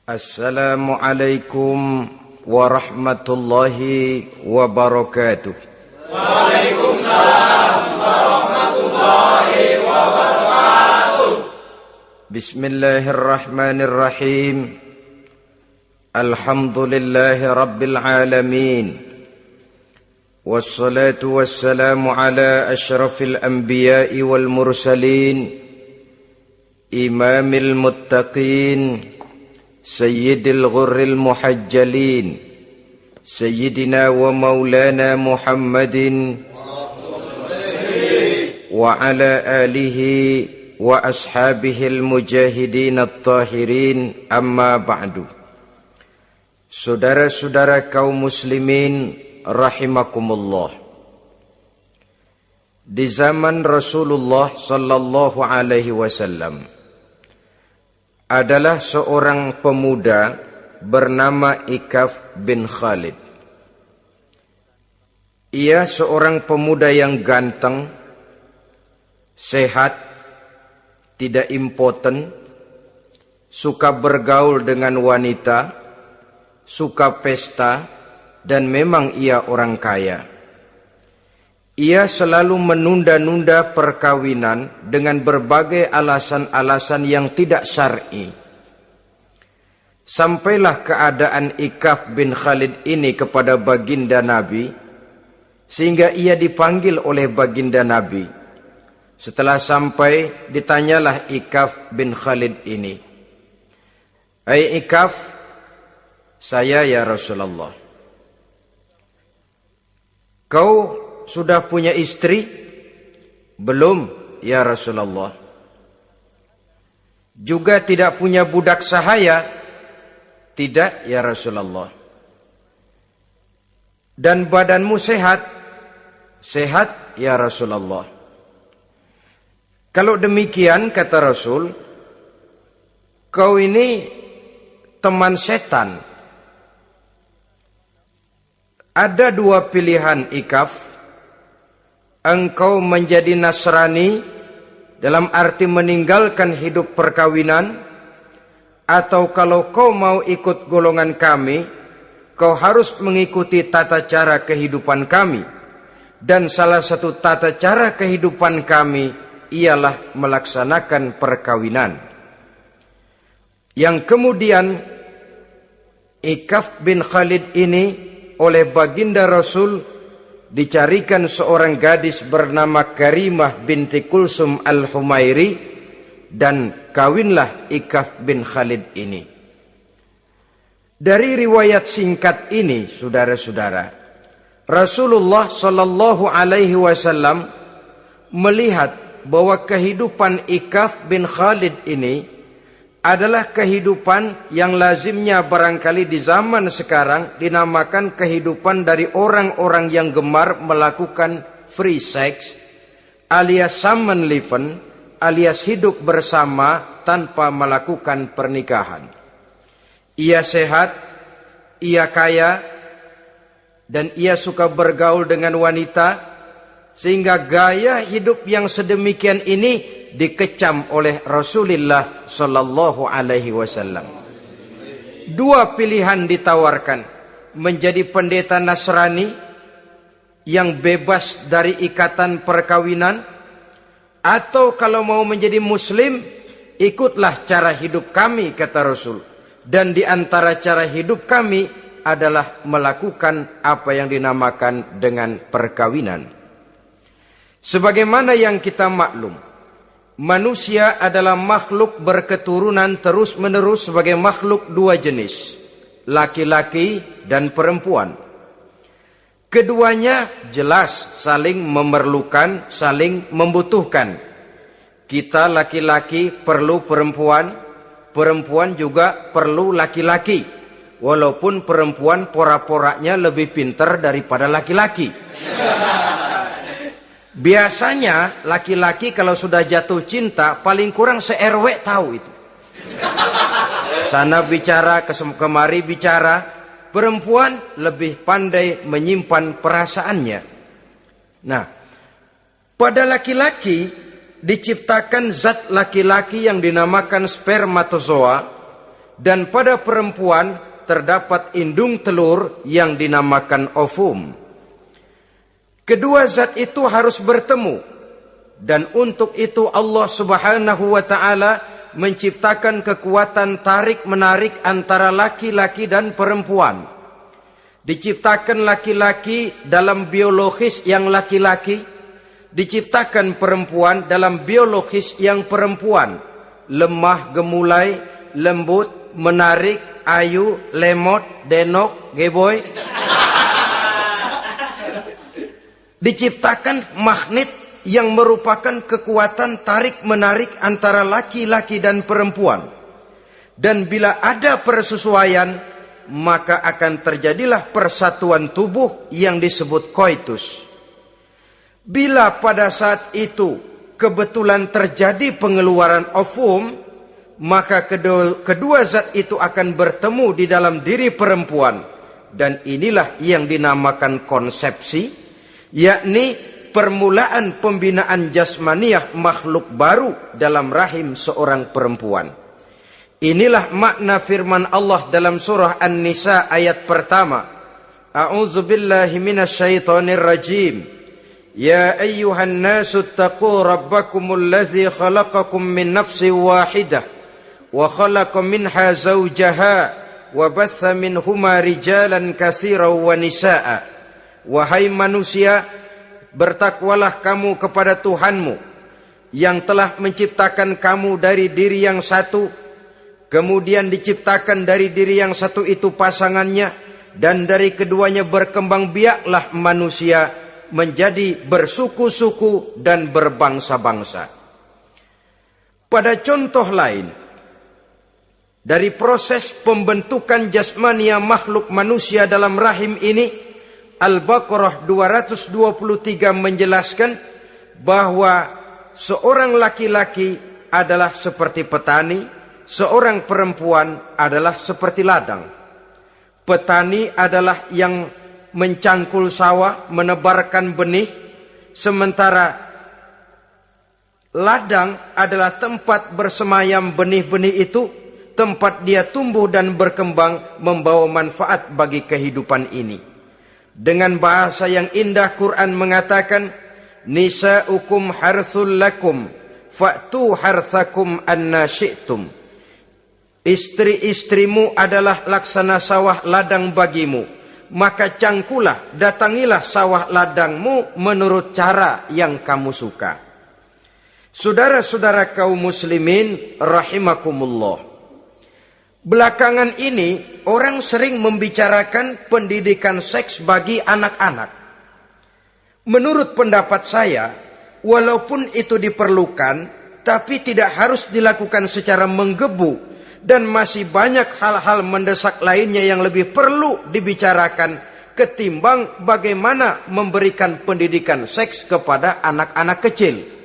Assalamualaikum warahmatullahi wabarakatuh. Waalaikumsalam warahmatullahi wabarakatuh. Bismillahirrahmanirrahim. Alhamdulillahi rabbil alamin. Wassalatu wassalamu ala asyrafil anbiya'i wal mursalin, imamil muttaqin, sayyidil ghurril muhajjalin, sayyidina wa maulana Muhammadin wa ala alihi wa ashabihil mujahidin at-tahirin, amma ba'du. Saudara-saudara kaum muslimin rahimakumullah, di zaman Rasulullah sallallahu alaihi wasallam adalah seorang pemuda bernama Ikaf bin Khalid. Ia seorang pemuda yang ganteng, sehat, tidak impoten, suka bergaul dengan wanita, suka pesta, dan memang ia orang kaya. Ia selalu menunda-nunda perkawinan dengan berbagai alasan-alasan yang tidak syar'i. Sampailah keadaan Ikaf bin Khalid ini kepada baginda Nabi, sehingga ia dipanggil oleh baginda Nabi. Setelah sampai, ditanyalah Ikaf bin Khalid ini, "Hai Ikaf, saya ya Rasulullah. Kau sudah punya istri?" "Belum ya Rasulullah." "Juga tidak punya budak sahaya?" "Tidak ya Rasulullah." "Dan badanmu sehat?" "Sehat ya Rasulullah." "Kalau demikian," kata Rasul, "kau ini teman setan. Ada dua pilihan Ikaf. Engkau menjadi Nasrani dalam arti meninggalkan hidup perkawinan, atau kalau kau mau ikut golongan kami, kau harus mengikuti tata cara kehidupan kami. Dan salah satu tata cara kehidupan kami ialah melaksanakan perkawinan." Yang kemudian Ikaf bin Khalid ini oleh baginda Rasul dicarikan seorang gadis bernama Karimah binti Kulsum al-Humairi, dan kawinlah Ikaf bin Khalid ini. Dari riwayat singkat ini, saudara-saudara, Rasulullah sallallahu alaihi wasallam melihat bahwa kehidupan Ikaf bin Khalid ini adalah kehidupan yang lazimnya barangkali di zaman sekarang dinamakan kehidupan dari orang-orang yang gemar melakukan free sex, alias samenleven, alias hidup bersama tanpa melakukan pernikahan. Ia sehat, ia kaya, dan ia suka bergaul dengan wanita, sehingga gaya hidup yang sedemikian ini dikecam oleh Rasulullah sallallahu alaihi wasallam. Dua pilihan ditawarkan: menjadi pendeta Nasrani yang bebas dari ikatan perkawinan, atau kalau mau menjadi muslim, ikutlah cara hidup kami, kata Rasul. Dan di antara cara hidup kami adalah melakukan apa yang dinamakan dengan perkawinan. Sebagaimana yang kita maklum, manusia adalah makhluk berketurunan terus-menerus sebagai makhluk dua jenis, laki-laki dan perempuan. Keduanya jelas saling memerlukan, saling membutuhkan. Kita laki-laki perlu perempuan, perempuan juga perlu laki-laki. walaupun perempuan pora-poranya lebih pintar daripada laki-laki. Biasanya laki-laki kalau sudah jatuh cinta paling kurang se-RW tahu itu. Sana bicara, kemari bicara. Perempuan lebih pandai menyimpan perasaannya. Nah, pada laki-laki diciptakan zat laki-laki yang dinamakan spermatozoa, dan pada perempuan terdapat indung telur yang dinamakan ovum. Kedua zat itu harus bertemu, dan untuk itu Allah Subhanahu wa ta'ala menciptakan kekuatan tarik-menarik antara laki-laki dan perempuan. Diciptakan laki-laki dalam biologis yang laki-laki, diciptakan perempuan dalam biologis yang perempuan. Lemah, gemulai, lembut, menarik, ayu, lemot, denok, geboy. Diciptakan magnet yang merupakan kekuatan tarik-menarik antara laki-laki dan perempuan. Dan bila ada persesuaian, maka akan terjadilah persatuan tubuh yang disebut koitus. Bila pada saat itu kebetulan terjadi pengeluaran ovum, maka kedua zat itu akan bertemu di dalam diri perempuan. Dan inilah yang dinamakan konsepsi, yakni permulaan pembinaan jasmaniah makhluk baru dalam rahim seorang perempuan. Inilah makna firman Allah dalam surah An-Nisa ayat pertama. A'udzubillahi minasyaitonir rajim. Ya ayyuhan nasu taqu rabbakumul ladzi khalaqakum min nafsin wahidah wa khalaqa minha zawjaha wa batha minhuma rijalan katsiran wa nisaa. Wahai manusia, bertakwalah kamu kepada Tuhanmu yang telah menciptakan kamu dari diri yang satu, kemudian diciptakan dari diri yang satu itu pasangannya, dan dari keduanya berkembang biaklah manusia menjadi bersuku-suku dan berbangsa-bangsa. Pada contoh lain, dari proses pembentukan jasmania makhluk manusia dalam rahim ini, Al-Baqarah 223 menjelaskan bahwa seorang laki-laki adalah seperti petani, seorang perempuan adalah seperti ladang. Petani adalah yang mencangkul sawah, menebarkan benih, sementara ladang adalah tempat bersemayam benih-benih itu, tempat dia tumbuh dan berkembang membawa manfaat bagi kehidupan ini. Dengan bahasa yang indah Quran mengatakan, nisa'ukum harthul lakum fa'tu harthakum anna syi'tum. Istri-istrimu adalah laksana sawah ladang bagimu, maka cangkulah, datangilah sawah ladangmu menurut cara yang kamu suka. Saudara-saudara kaum muslimin rahimakumullah, belakangan ini orang sering membicarakan pendidikan seks bagi anak-anak. Menurut pendapat saya, walaupun itu diperlukan, tapi tidak harus dilakukan secara menggebu, dan masih banyak hal-hal mendesak lainnya yang lebih perlu dibicarakan ketimbang bagaimana memberikan pendidikan seks kepada anak-anak kecil.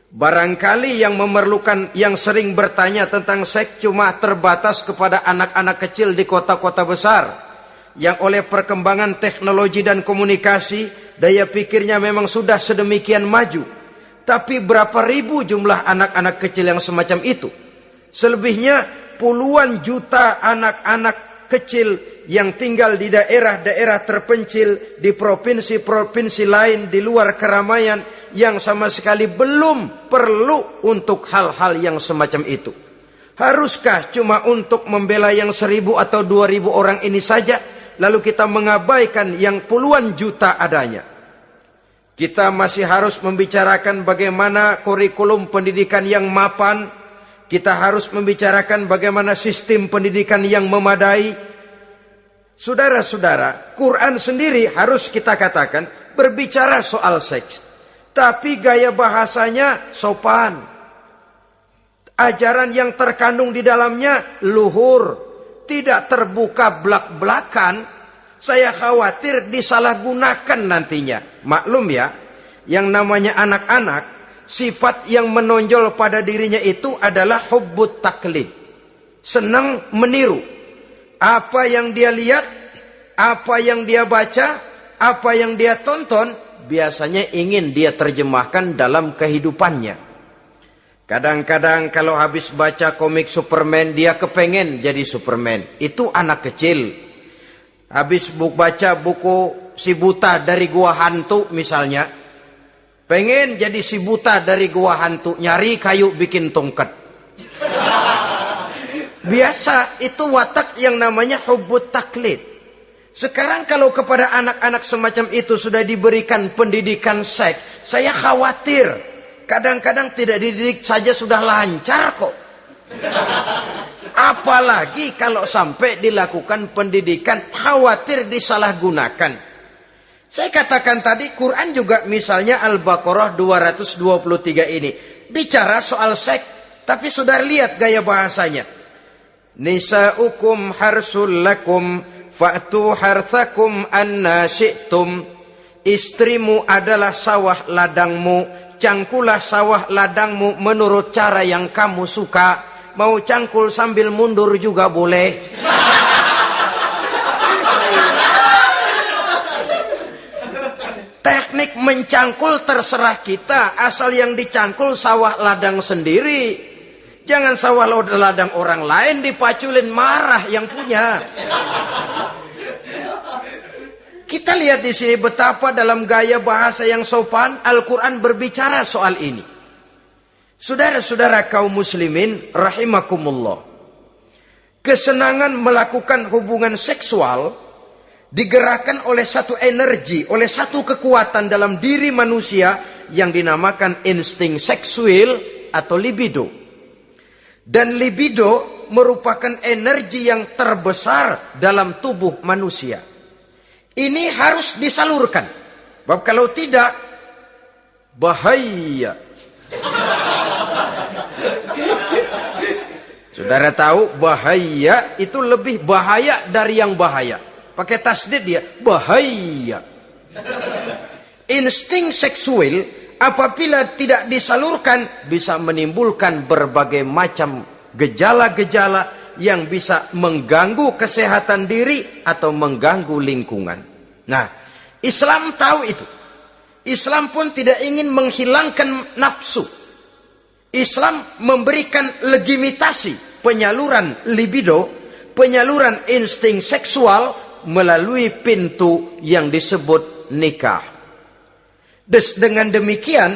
Barangkali yang memerlukan, yang sering bertanya tentang seks cuma terbatas kepada anak-anak kecil di kota-kota besar, yang oleh perkembangan teknologi dan komunikasi, daya pikirnya memang sudah sedemikian maju. Tapi berapa ribu jumlah anak-anak kecil yang semacam itu? Selebihnya puluhan juta anak-anak kecil yang tinggal di daerah-daerah terpencil, di provinsi-provinsi lain, di luar keramaian, yang sama sekali belum perlu untuk hal-hal yang semacam itu. Haruskah cuma untuk membela yang 1.000 atau 2.000 orang ini saja, lalu kita mengabaikan yang puluhan juta adanya? Kita masih harus membicarakan bagaimana kurikulum pendidikan yang mapan. Kita harus membicarakan bagaimana sistem pendidikan yang memadai. Saudara-saudara, Quran sendiri harus kita katakan berbicara soal seks, tapi gaya bahasanya sopan. Ajaran yang terkandung di dalamnya luhur, tidak terbuka belak-belakan, saya khawatir disalahgunakan nantinya. Maklum ya, yang namanya anak-anak, sifat yang menonjol pada dirinya itu adalah hubbut taklid. Senang meniru. Apa yang dia lihat, apa yang dia baca, apa yang dia tonton, biasanya ingin dia terjemahkan dalam kehidupannya. Kadang-kadang kalau habis baca komik Superman, dia kepengen jadi Superman. Itu anak kecil. Habis baca buku Si Buta dari Gua Hantu misalnya, pengen jadi si buta dari gua hantu, nyari kayu bikin tongkat. Biasa, itu watak yang namanya hubbut taklid. Sekarang kalau kepada anak-anak semacam itu sudah diberikan pendidikan seks, saya khawatir. Kadang-kadang tidak dididik saja sudah lancar kok. Apalagi kalau sampai dilakukan pendidikan, khawatir disalahgunakan. Saya katakan tadi, Quran juga misalnya Al-Baqarah 223 ini. Bicara soal seks, tapi sudah lihat gaya bahasanya. Nisa'ukum harsul lakum, fa'tu harthakum anna syi'tum. Istrimu adalah sawah ladangmu, cangkulah sawah ladangmu menurut cara yang kamu suka. Mau cangkul sambil mundur juga boleh. Teknik mencangkul terserah kita, asal yang dicangkul sawah ladang sendiri. Jangan sawah ladang orang lain dipaculin, marah yang punya. Kita lihat di sini betapa dalam gaya bahasa yang sopan Al-Quran berbicara soal ini. Saudara-saudara kaum muslimin rahimakumullah. Kesenangan melakukan hubungan seksual digerakkan oleh satu energi, oleh satu kekuatan dalam diri manusia yang dinamakan insting seksual atau libido. Dan libido merupakan energi yang terbesar dalam tubuh manusia. Ini harus disalurkan. Sebab kalau tidak, bahaya. Saudara tahu bahaya itu lebih bahaya dari yang bahaya. Pakai tasdid dia, bahaya. Insting seksual apabila tidak disalurkan bisa menimbulkan berbagai macam gejala-gejala yang bisa mengganggu kesehatan diri atau mengganggu lingkungan. Nah, Islam tahu itu. Islam pun tidak ingin menghilangkan nafsu. Islam memberikan legitimasi penyaluran libido, penyaluran insting seksual melalui pintu yang disebut nikah. Dengan demikian,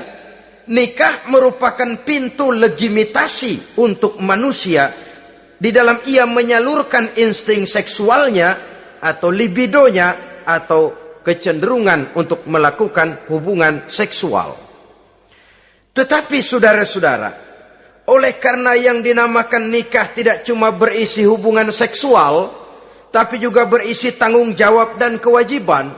nikah merupakan pintu legitimasi untuk manusia di dalam ia menyalurkan insting seksualnya atau libidonya atau kecenderungan untuk melakukan hubungan seksual. Tetapi saudara-saudara, oleh karena yang dinamakan nikah tidak cuma berisi hubungan seksual, tapi juga berisi tanggung jawab dan kewajiban,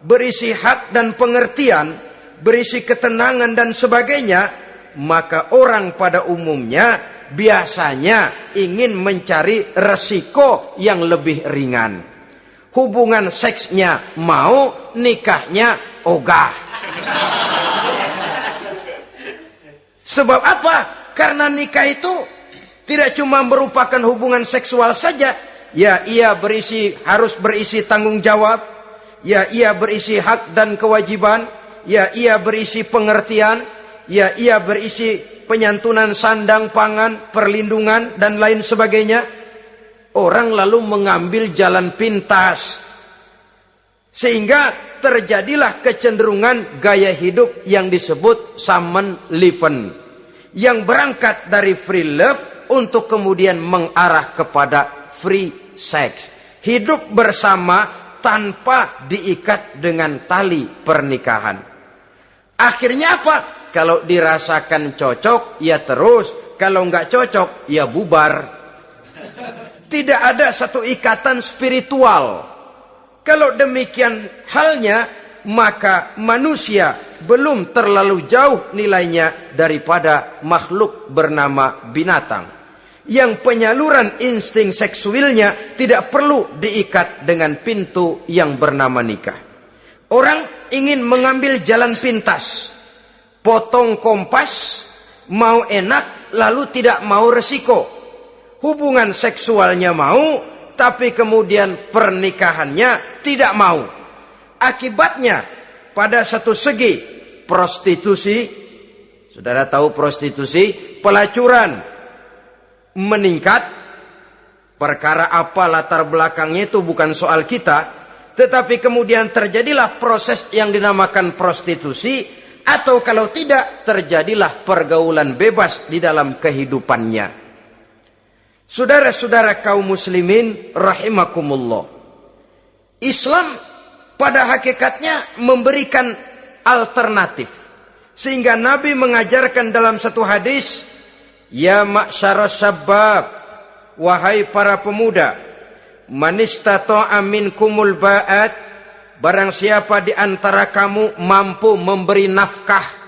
berisi hak dan pengertian, berisi ketenangan dan sebagainya, maka orang pada umumnya biasanya ingin mencari resiko yang lebih ringan. Hubungan seksnya mau, nikahnya ogah. Sebab apa? Karena nikah itu tidak cuma merupakan hubungan seksual saja. Ya, ia harus berisi tanggung jawab. Ya, ia berisi hak dan kewajiban. Ya, ia berisi pengertian. Ya, ia berisi penyantunan sandang, pangan, perlindungan, dan lain sebagainya. Orang lalu mengambil jalan pintas. Sehingga terjadilah kecenderungan gaya hidup yang disebut Samen Leven. Yang berangkat dari free love untuk kemudian mengarah kepada free sex. Hidup bersama tanpa diikat dengan tali pernikahan. Akhirnya apa? Kalau dirasakan cocok, ya terus. Kalau nggak cocok, ya bubar. Tidak ada satu ikatan spiritual. Kalau demikian halnya, maka manusia belum terlalu jauh nilainya daripada makhluk bernama binatang. yang penyaluran insting seksualnya tidak perlu diikat dengan pintu yang bernama nikah. Orang ingin mengambil jalan pintas, potong kompas, mau enak lalu tidak mau resiko. Hubungan seksualnya mau, tapi kemudian pernikahannya tidak mau. Akibatnya pada satu segi prostitusi, saudara tahu prostitusi, pelacuran meningkat. Perkara apa latar belakangnya itu bukan soal kita, tetapi kemudian terjadilah proses yang dinamakan prostitusi, atau kalau tidak terjadilah pergaulan bebas di dalam kehidupannya. Saudara-saudara kaum muslimin rahimakumullah, Islam pada hakikatnya memberikan alternatif, sehingga Nabi mengajarkan dalam satu hadis, ya ma'syaras syabab, wahai para pemuda, man istata'a minkumul ba'at, barang siapa di antara kamu mampu memberi nafkah.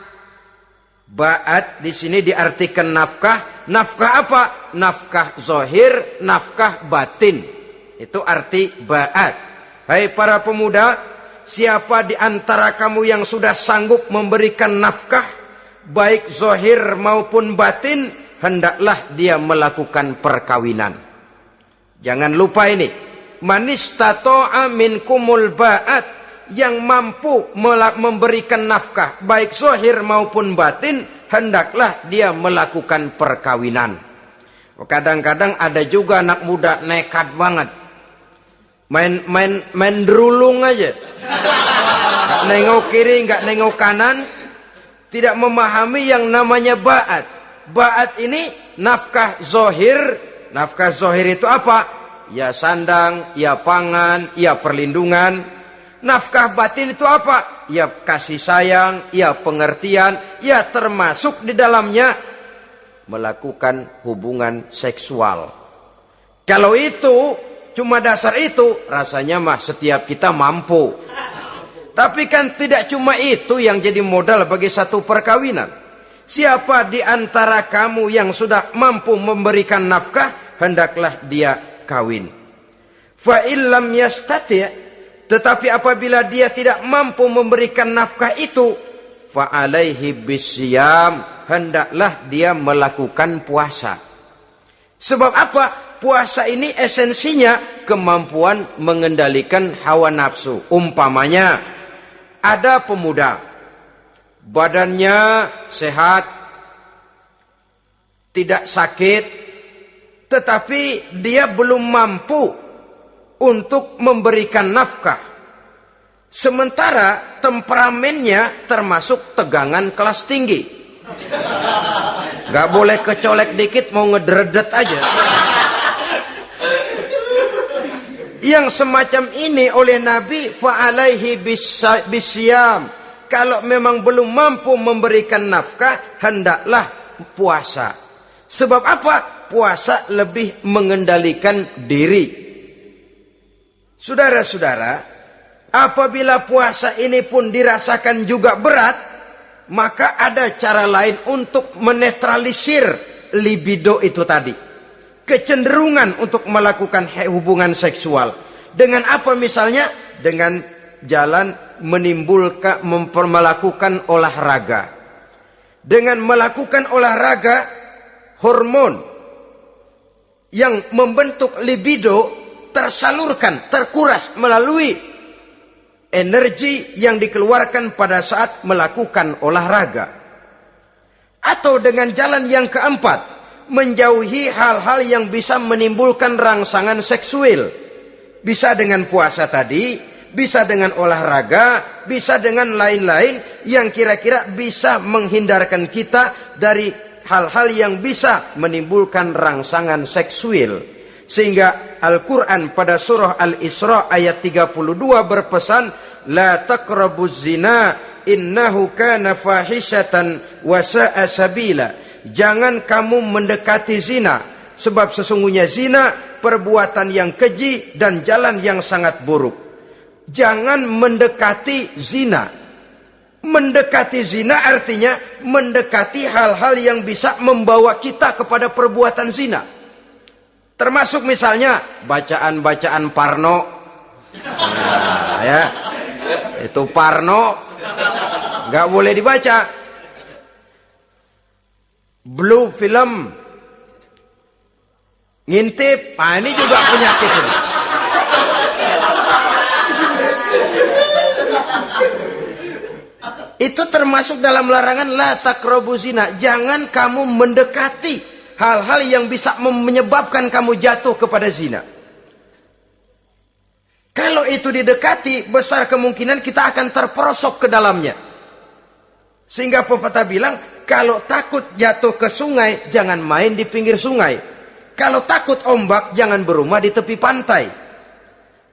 Ba'at di sini diartikan nafkah. Nafkah apa? Nafkah zahir, nafkah batin. Itu arti ba'at. Hai para pemuda, siapa di antara kamu yang sudah sanggup memberikan nafkah, baik zahir maupun batin, hendaklah dia melakukan perkawinan. Jangan lupa ini, man istata'a minkumul ba'at, yang mampu memberikan nafkah baik zahir maupun batin, hendaklah dia melakukan perkawinan. Kadang-kadang ada juga anak muda nekat banget, main derulung aja, nggak nengok kiri, nggak nengok kanan, tidak memahami yang namanya ba'at. Ba'at ini nafkah zahir. Nafkah zahir itu apa? Ya sandang, ya pangan, ya perlindungan. Nafkah batin itu apa? Ya kasih sayang, ya pengertian, ya termasuk di dalamnya melakukan hubungan seksual. Kalau itu cuma dasar itu, rasanya mah setiap kita mampu. Tapi kan tidak cuma itu yang jadi modal bagi satu perkawinan. Siapa di antara kamu yang sudah mampu memberikan nafkah, hendaklah dia kawin. Fa illam yastati', tetapi apabila dia tidak mampu memberikan nafkah itu, fa alaihi bisyam, hendaklah dia melakukan puasa. Sebab apa? Puasa ini esensinya kemampuan mengendalikan hawa nafsu. Umpamanya ada pemuda, badannya sehat, tidak sakit, tetapi dia belum mampu untuk memberikan nafkah. Sementara temperamennya termasuk tegangan kelas tinggi, gak boleh kecolek dikit mau ngedredet aja. Yang semacam ini oleh Nabi, fa'alaihi bisyam, kalau memang belum mampu memberikan nafkah, hendaklah puasa. Sebab apa? Puasa lebih mengendalikan diri. Saudara-saudara, apabila puasa ini pun dirasakan juga berat, maka ada cara lain untuk menetralisir libido itu tadi. Kecenderungan untuk melakukan hubungan seksual. Dengan apa misalnya? Dengan jalan melakukan olahraga. Dengan melakukan olahraga, hormon yang membentuk libido tersalurkan, terkuras melalui energi yang dikeluarkan pada saat melakukan olahraga. Atau dengan jalan yang keempat, menjauhi hal-hal yang bisa menimbulkan rangsangan seksual. Bisa dengan puasa tadi, bisa dengan olahraga, bisa dengan lain-lain yang kira-kira bisa menghindarkan kita dari hal-hal yang bisa menimbulkan rangsangan seksual. Sehingga Al-Quran pada surah Al-Isra ayat 32 berpesan, la taqrabuz zina innahu kana fahishatan wa sa'a sabila. Jangan kamu mendekati zina, sebab sesungguhnya zina perbuatan yang keji dan jalan yang sangat buruk. Jangan mendekati zina. Mendekati zina artinya mendekati hal-hal yang bisa membawa kita kepada perbuatan zina. Termasuk misalnya bacaan-bacaan Parno. Nah, ya. Itu Parno nggak boleh dibaca. Blue film, ngintip, ini juga penyakit ini. Itu termasuk dalam larangan la taqrabu zina. Jangan kamu mendekati hal-hal yang bisa menyebabkan kamu jatuh kepada zina. Kalau itu didekati, besar kemungkinan kita akan terperosok ke dalamnya. Sehingga pepatah bilang, kalau takut jatuh ke sungai, jangan main di pinggir sungai. Kalau takut ombak, jangan berumah di tepi pantai.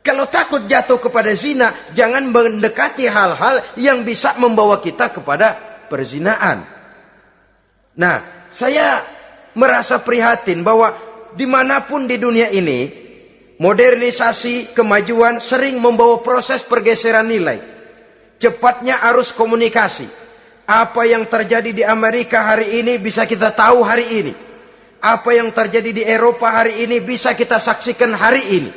Kalau takut jatuh kepada zina, jangan mendekati hal-hal yang bisa membawa kita kepada perzinaan. Nah, saya merasa prihatin bahwa dimanapun di dunia ini, modernisasi, kemajuan sering membawa proses pergeseran nilai. Cepatnya arus komunikasi. Apa yang terjadi di Amerika hari ini bisa kita tahu hari ini. Apa yang terjadi di Eropa hari ini bisa kita saksikan hari ini.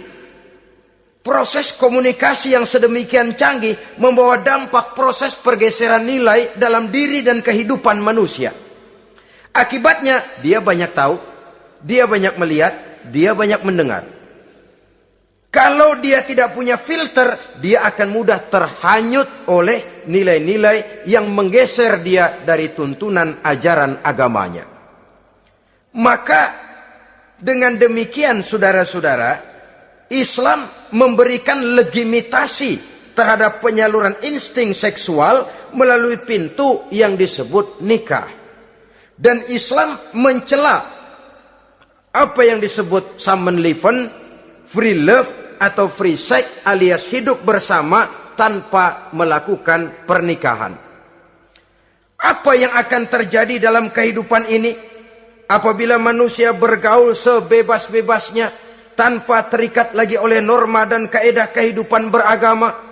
Proses komunikasi yang sedemikian canggih membawa dampak proses pergeseran nilai dalam diri dan kehidupan manusia. Akibatnya dia banyak tahu, dia banyak melihat, dia banyak mendengar. Kalau dia tidak punya filter, dia akan mudah terhanyut oleh nilai-nilai yang menggeser dia dari tuntunan ajaran agamanya. Maka dengan demikian saudara-saudara, Islam memberikan legitimasi terhadap penyaluran insting seksual melalui pintu yang disebut nikah. Dan Islam mencela apa yang disebut Samenleven, free love atau free sex alias hidup bersama tanpa melakukan pernikahan. Apa yang akan terjadi dalam kehidupan ini apabila manusia bergaul sebebas-bebasnya tanpa terikat lagi oleh norma dan kaedah kehidupan beragama?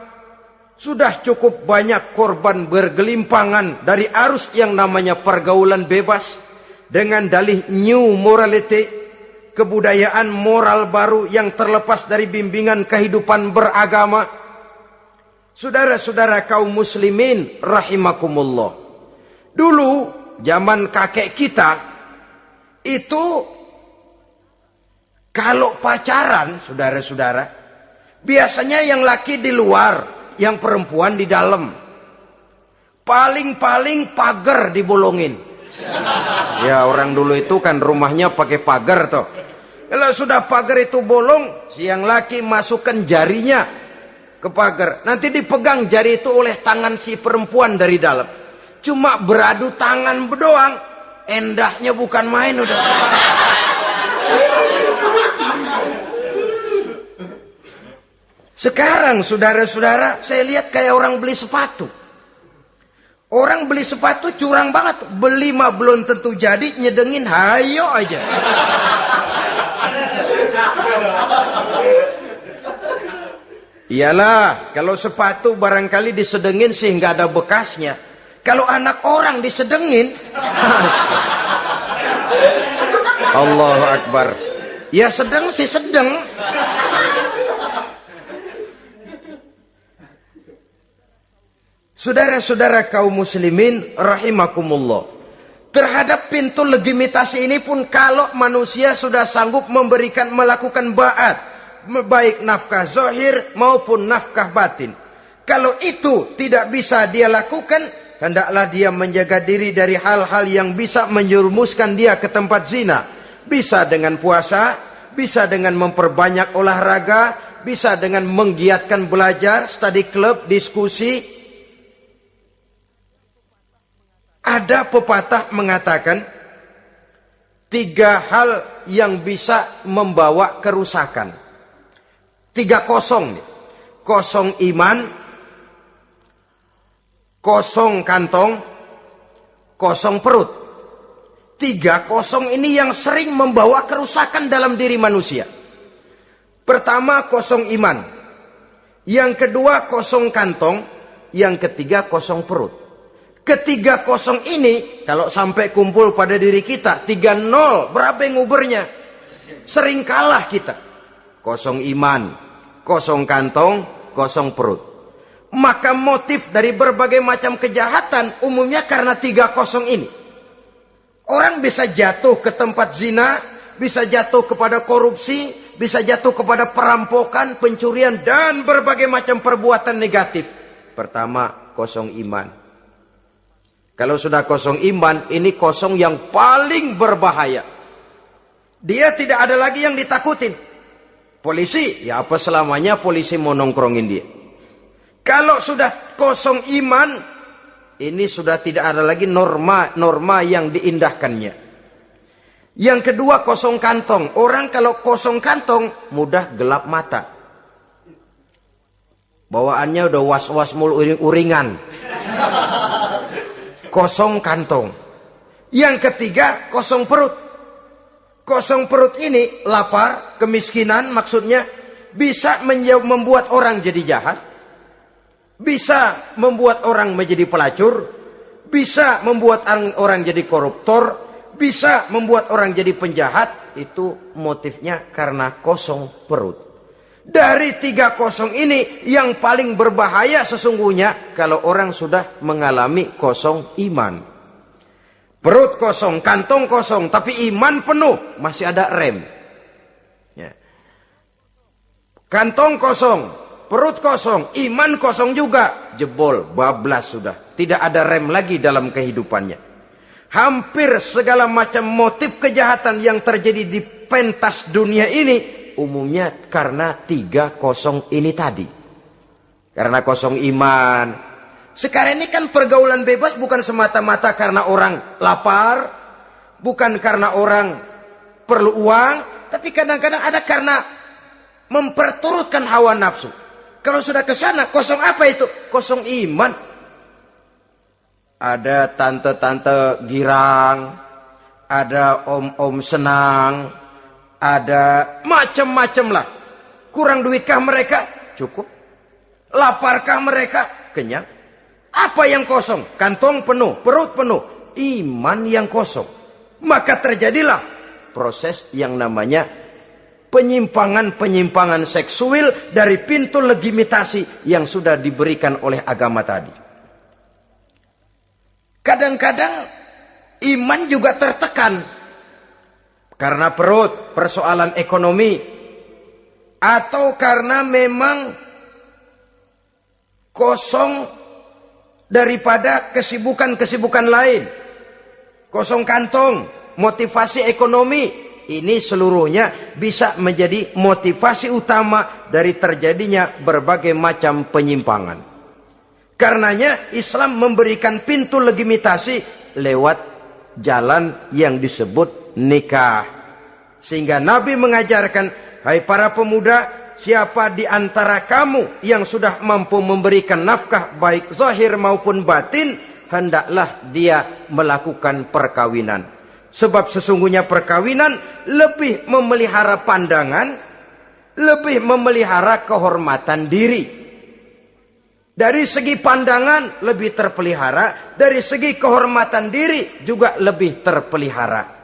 Sudah cukup banyak korban bergelimpangan dari arus yang namanya pergaulan bebas dengan dalih new morality, kebudayaan moral baru yang terlepas dari bimbingan kehidupan beragama. Saudara-saudara kaum muslimin rahimakumullah. Dulu zaman kakek kita itu kalau pacaran, saudara-saudara, biasanya yang laki di luar, yang perempuan di dalam. Paling-paling pagar dibolongin. Ya, orang dulu itu kan rumahnya pakai pagar toh. Kalau sudah pagar itu bolong, si yang laki masukkan jarinya ke pagar. Nanti dipegang jari itu oleh tangan si perempuan dari dalam. Cuma beradu tangan doang, endahnya bukan main udah. Sekarang saudara-saudara, saya lihat kayak orang beli sepatu. Orang beli sepatu curang banget. Beli mah belum tentu jadi, nyedengin hayo aja. Iyalah, kalau sepatu barangkali disedengin sehingga ada bekasnya. Kalau anak orang disedengin, Allahu Akbar. Ya sedang sih sedang. Saudara-saudara kaum muslimin rahimakumullah. Terhadap pintu legitimasi ini pun kalau manusia sudah sanggup melakukan ba'at, baik nafkah zahir maupun nafkah batin. Kalau itu tidak bisa dia lakukan, hendaklah dia menjaga diri dari hal-hal yang bisa menjerumuskan dia ke tempat zina. Bisa dengan puasa, bisa dengan memperbanyak olahraga, bisa dengan menggiatkan belajar, study club, diskusi. Ada pepatah mengatakan 3 hal yang bisa membawa kerusakan. 3 kosong. Kosong iman, kosong kantong, kosong perut. 3 kosong ini yang sering membawa kerusakan dalam diri manusia. Pertama, kosong iman. Yang kedua, kosong kantong. Yang ketiga, kosong perut. Ketiga kosong ini kalau sampai kumpul pada diri kita 3-0, berapa yang ngubernya? Sering kalah kita. Kosong iman, kosong kantong, kosong perut. Maka motif dari berbagai macam kejahatan umumnya karena 3 kosong ini. Orang bisa jatuh ke tempat zina, bisa jatuh kepada korupsi, bisa jatuh kepada perampokan, pencurian, dan berbagai macam perbuatan negatif. Pertama, kosong iman. Kalau sudah kosong iman, ini kosong yang paling berbahaya. Dia tidak ada lagi yang ditakutin. Polisi, ya apa selamanya polisi mau nongkrongin dia. Kalau sudah kosong iman, ini sudah tidak ada lagi norma yang diindahkannya. Yang kedua, kosong kantong. Orang kalau kosong kantong mudah gelap mata. Bawaannya udah was-was mulu uring-uringan. Kosong kantong. Yang ketiga, kosong perut. Kosong perut ini lapar, kemiskinan maksudnya bisa membuat orang jadi jahat. Bisa membuat orang menjadi pelacur, bisa membuat orang jadi koruptor, bisa membuat orang jadi penjahat. Itu motifnya karena kosong perut. Dari 3 kosong ini yang paling berbahaya sesungguhnya kalau orang sudah mengalami kosong iman. Perut kosong, kantong kosong, tapi iman penuh, masih ada rem. Ya. Kantong kosong, perut kosong, iman kosong juga, jebol, bablas sudah. Tidak ada rem lagi dalam kehidupannya. Hampir segala macam motif kejahatan yang terjadi di pentas dunia ini, umumnya karena 3 kosong ini tadi. Karena kosong iman. Sekarang ini kan pergaulan bebas bukan semata-mata karena orang lapar, bukan karena orang perlu uang, tapi kadang-kadang ada karena memperturutkan hawa nafsu. Kalau sudah ke sana, kosong apa itu? Kosong iman. Ada tante-tante girang, ada om-om senang, ada macam-macam lah. Kurang duitkah mereka? Cukup. Laparkah mereka? Kenyang. Apa yang kosong? Kantong penuh, perut penuh, iman yang kosong. Maka terjadilah proses yang namanya penyimpangan-penyimpangan seksual dari pintu legitimasi yang sudah diberikan oleh agama tadi. Kadang-kadang iman juga tertekan karena perut, persoalan ekonomi, atau karena memang kosong daripada kesibukan-kesibukan lain. Kosong kantong, motivasi ekonomi, ini seluruhnya bisa menjadi motivasi utama dari terjadinya berbagai macam penyimpangan. Karenanya Islam memberikan pintu legitimasi lewat jalan yang disebut nikah. Sehingga Nabi mengajarkan, hai para pemuda, siapa di antara kamu yang sudah mampu memberikan nafkah baik zahir maupun batin, hendaklah dia melakukan perkawinan. Sebab sesungguhnya perkawinan lebih memelihara pandangan, lebih memelihara kehormatan diri. Dari segi pandangan lebih terpelihara, dari segi kehormatan diri juga lebih terpelihara.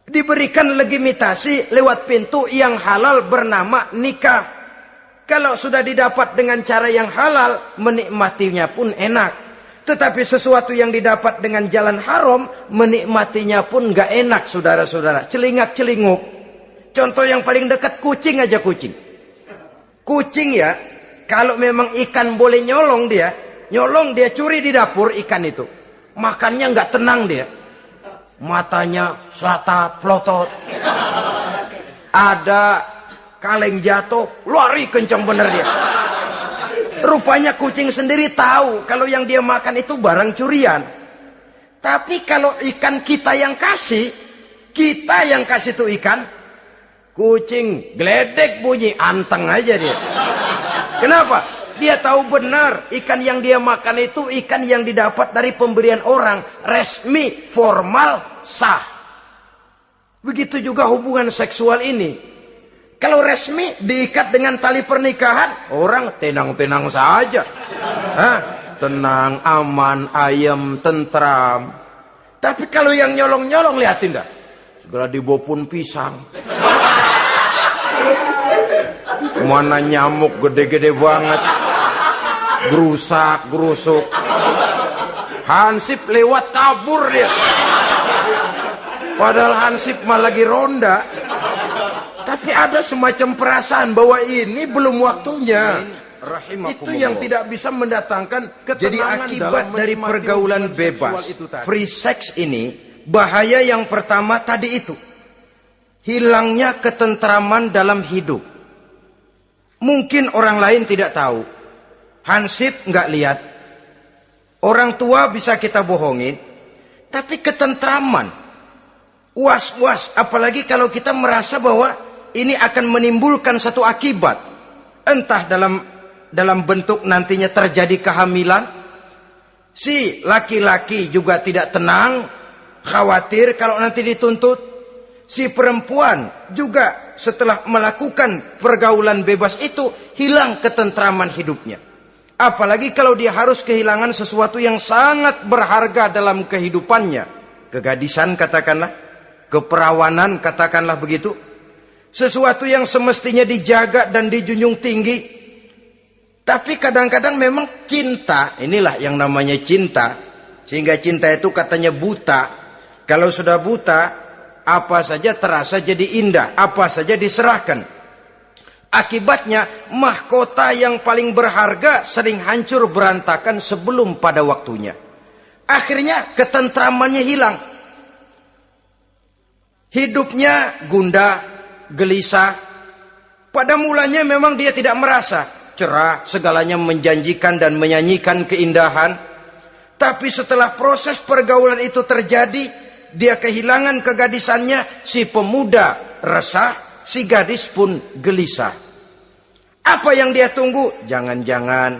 Diberikan legitimasi lewat pintu yang halal bernama nikah. Kalau sudah didapat dengan cara yang halal, menikmatinya pun enak. Tetapi sesuatu yang didapat dengan jalan haram, menikmatinya pun gak enak, saudara-saudara. Celingak-celinguk. Contoh yang paling dekat, kucing aja kucing. Kucing ya, kalau memang ikan boleh nyolong dia curi di dapur ikan itu. Makannya gak tenang dia. Matanya selata plotot. Ada kaleng jatuh, lari kencang bener dia. Rupanya kucing sendiri tahu kalau yang dia makan itu barang curian. Tapi kalau ikan kita yang kasih tuh ikan, kucing geledek bunyi, anteng aja dia. Kenapa? Dia tahu benar ikan yang dia makan itu ikan yang didapat dari pemberian orang, resmi, formal, sah. Begitu juga hubungan seksual ini. Kalau resmi diikat dengan tali pernikahan, orang tenang-tenang saja. Tenang, aman, ayem, tentram. Tapi kalau yang nyolong-nyolong, lihatin dah. Segera dibopun pisang. Mana nyamuk gede-gede banget, gerusak gerusuk. Hansip lewat kabur dia. Padahal Hansip mah lagi ronda. Tapi ada semacam perasaan bahwa ini belum waktunya. Itu yang tidak bisa mendatangkan ketenangan. Jadi akibat dari pergaulan bebas, free sex ini, bahaya yang pertama tadi itu, hilangnya ketentraman dalam hidup. Mungkin orang lain tidak tahu, Hansip nggak lihat, orang tua bisa kita bohongin, tapi ketentraman, was-was, apalagi kalau kita merasa bahwa ini akan menimbulkan satu akibat, entah dalam bentuk nantinya terjadi kehamilan. Si laki-laki juga tidak tenang, khawatir kalau nanti dituntut. Si perempuan juga setelah melakukan pergaulan bebas itu hilang ketentraman hidupnya. Apalagi kalau dia harus kehilangan sesuatu yang sangat berharga dalam kehidupannya. Kegadisan katakanlah, keperawanan katakanlah begitu. Sesuatu yang semestinya dijaga dan dijunjung tinggi. Tapi kadang-kadang memang cinta, inilah yang namanya cinta. Sehingga cinta itu katanya buta. Kalau sudah buta, apa saja terasa jadi indah, apa saja diserahkan. Akibatnya mahkota yang paling berharga sering hancur berantakan sebelum pada waktunya. Akhirnya ketentramannya hilang. Hidupnya gundah, gelisah. Pada mulanya memang dia tidak merasa cerah, segalanya menjanjikan dan menyanyikan keindahan. Tapi setelah proses pergaulan itu terjadi, dia kehilangan kegadisannya, si pemuda resah, si gadis pun gelisah. Apa yang dia tunggu? Jangan-jangan.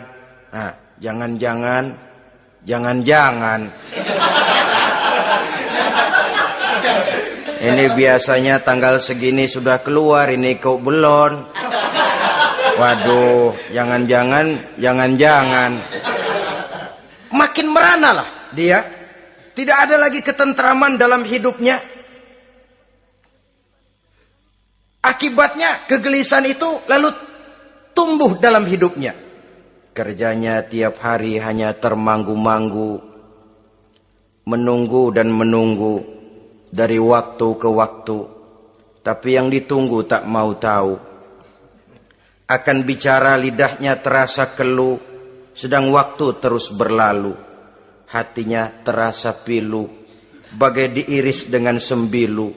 Nah, jangan-jangan. Ini biasanya tanggal segini sudah keluar, ini kok belum. Waduh, jangan-jangan. Makin merana lah dia. Tidak ada lagi ketentraman dalam hidupnya. Akibatnya kegelisahan itu lalu tumbuh dalam hidupnya. Kerjanya tiap hari hanya termanggu-manggu, menunggu dan menunggu dari waktu ke waktu. Tapi yang ditunggu tak mau tahu. Akan bicara lidahnya terasa keluh, sedang waktu terus berlalu. Hatinya terasa pilu, bagai diiris dengan sembilu.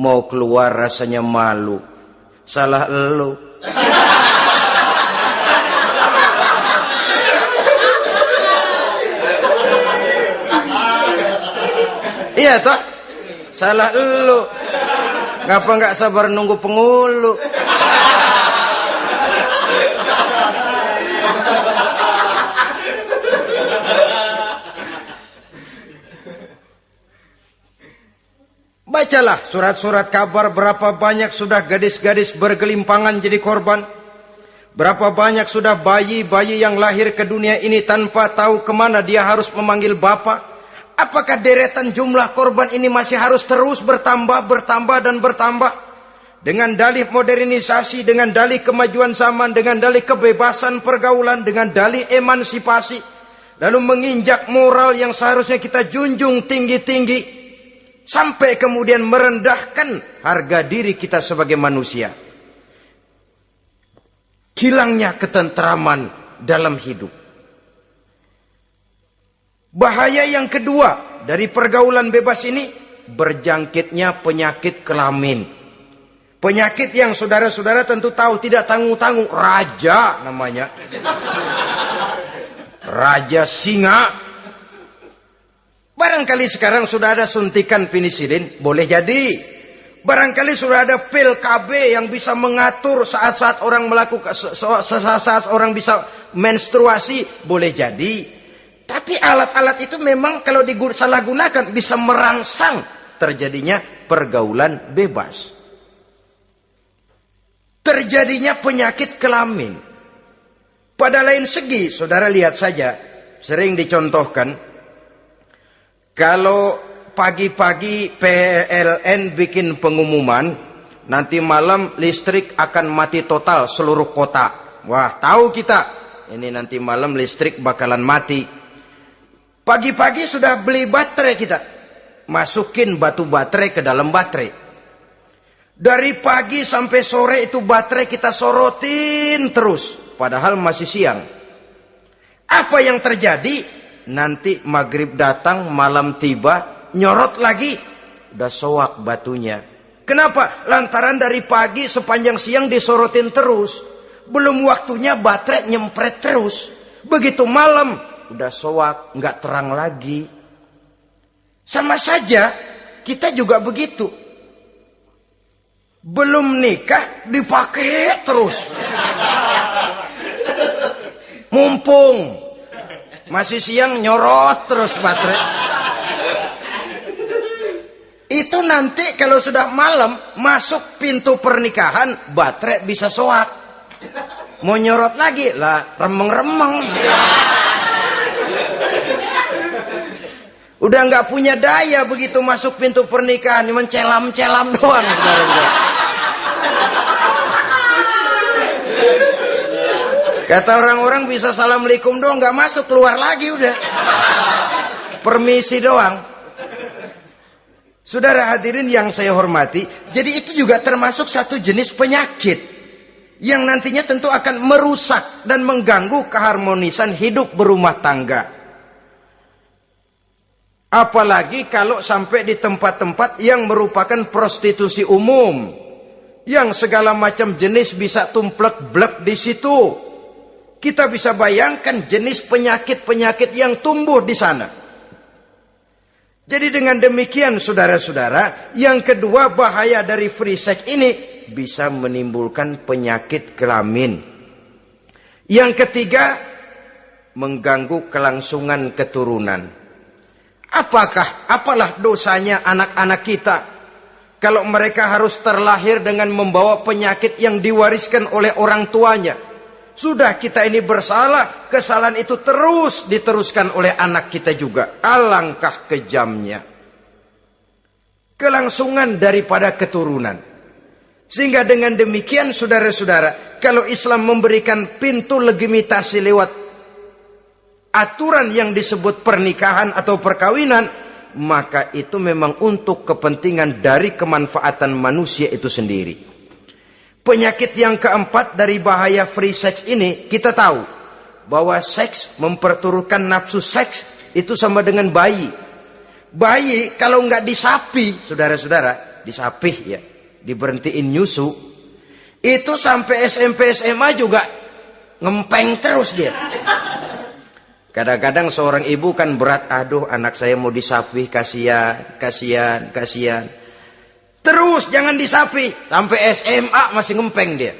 Mau keluar rasanya malu. Salah elu. Iya toh? Salah elu. Ngapa nggak sabar nunggu penghulu? Bacalah surat-surat kabar berapa banyak sudah gadis-gadis bergelimpangan jadi korban. Berapa banyak sudah bayi-bayi yang lahir ke dunia ini tanpa tahu kemana dia harus memanggil bapak. Apakah deretan jumlah korban ini masih harus terus bertambah dan bertambah? Dengan dalih modernisasi, dengan dalih kemajuan zaman, dengan dalih kebebasan pergaulan, dengan dalih emansipasi. Lalu menginjak moral yang seharusnya kita junjung tinggi-tinggi. Sampai kemudian merendahkan harga diri kita sebagai manusia. Hilangnya ketentraman dalam hidup. Bahaya yang kedua dari pergaulan bebas ini, berjangkitnya penyakit kelamin. Penyakit yang saudara-saudara tentu tahu, tidak tanggung-tanggung. Raja namanya. Raja singa. Barangkali sekarang sudah ada suntikan penisilin, boleh jadi. Barangkali sudah ada pil KB yang bisa mengatur saat-saat orang melakukan, saat orang bisa menstruasi, boleh jadi. Tapi alat-alat itu memang kalau disalahgunakan bisa merangsang terjadinya pergaulan bebas. Terjadinya penyakit kelamin. Pada lain segi, saudara lihat saja, sering dicontohkan, kalau pagi-pagi PLN bikin pengumuman nanti malam listrik akan mati total seluruh kota. Wah, tahu kita, ini nanti malam listrik bakalan mati. Pagi-pagi sudah beli baterai kita, masukin batu baterai ke dalam baterai. Dari pagi sampai sore itu baterai kita sorotin terus, padahal masih siang. Apa yang terjadi? Nanti maghrib datang, malam tiba, nyorot lagi, udah soak batunya. Kenapa? Lantaran dari pagi sepanjang siang disorotin terus, belum waktunya baterai nyempret terus. Begitu malam udah soak, nggak terang lagi. Sama saja kita juga begitu. Belum nikah dipakai terus. Mumpung masih siang nyorot terus baterai. Itu nanti kalau sudah malam masuk pintu pernikahan, baterai bisa soak. Mau nyorot lagi lah, remeng-remeng. Udah nggak punya daya begitu masuk pintu pernikahan, mencelam-celam doang. Kata orang-orang bisa assalamualaikum doang, nggak masuk, keluar lagi udah. Permisi doang. Saudara hadirin yang saya hormati, jadi itu juga termasuk satu jenis penyakit yang nantinya tentu akan merusak dan mengganggu keharmonisan hidup berumah tangga. Apalagi kalau sampai di tempat-tempat yang merupakan prostitusi umum, yang segala macam jenis bisa tumplek-blek di situ. Kita bisa bayangkan jenis penyakit-penyakit yang tumbuh di sana. Jadi dengan demikian saudara-saudara, yang kedua bahaya dari free sex ini bisa menimbulkan penyakit kelamin. Yang ketiga, mengganggu kelangsungan keturunan. Apalah dosanya anak-anak kita kalau mereka harus terlahir dengan membawa penyakit yang diwariskan oleh orang tuanya? Sudah kita ini bersalah, kesalahan itu terus diteruskan oleh anak kita juga. Alangkah kejamnya kelangsungan daripada keturunan. Sehingga dengan demikian saudara-saudara, kalau Islam memberikan pintu legitimasi lewat aturan yang disebut pernikahan atau perkawinan, maka itu memang untuk kepentingan dari kemanfaatan manusia itu sendiri. Penyakit yang keempat dari bahaya free sex ini, kita tahu bahwa seks memperturutkan nafsu seks itu sama dengan bayi. Bayi kalau nggak disapi, saudara-saudara, disapih ya, diberhentiin nyusu, itu sampai SMP SMA juga ngempeng terus dia. Kadang-kadang seorang ibu kan berat, aduh anak saya mau disapih, kasihan. Terus jangan disapi, sampai SMA masih ngempeng dia.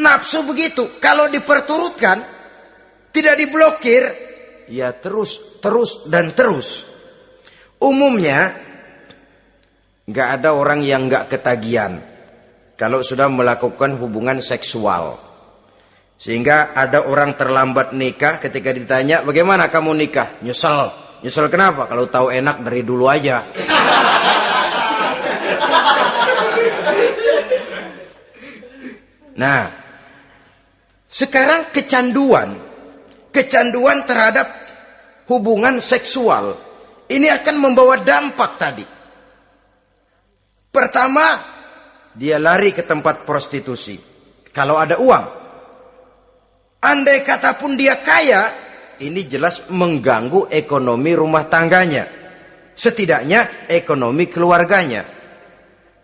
Nafsu begitu, kalau diperturutkan, tidak diblokir, ya terus dan terus. Umumnya nggak ada orang yang nggak ketagihan kalau sudah melakukan hubungan seksual. Sehingga ada orang terlambat nikah, ketika ditanya bagaimana kamu nikah, nyesel kenapa? Kalau tahu enak dari dulu aja. Nah, sekarang kecanduan terhadap hubungan seksual ini akan membawa dampak tadi. Pertama, dia lari ke tempat prostitusi kalau ada uang. Andai kata pun dia kaya, ini jelas mengganggu ekonomi rumah tangganya, setidaknya ekonomi keluarganya.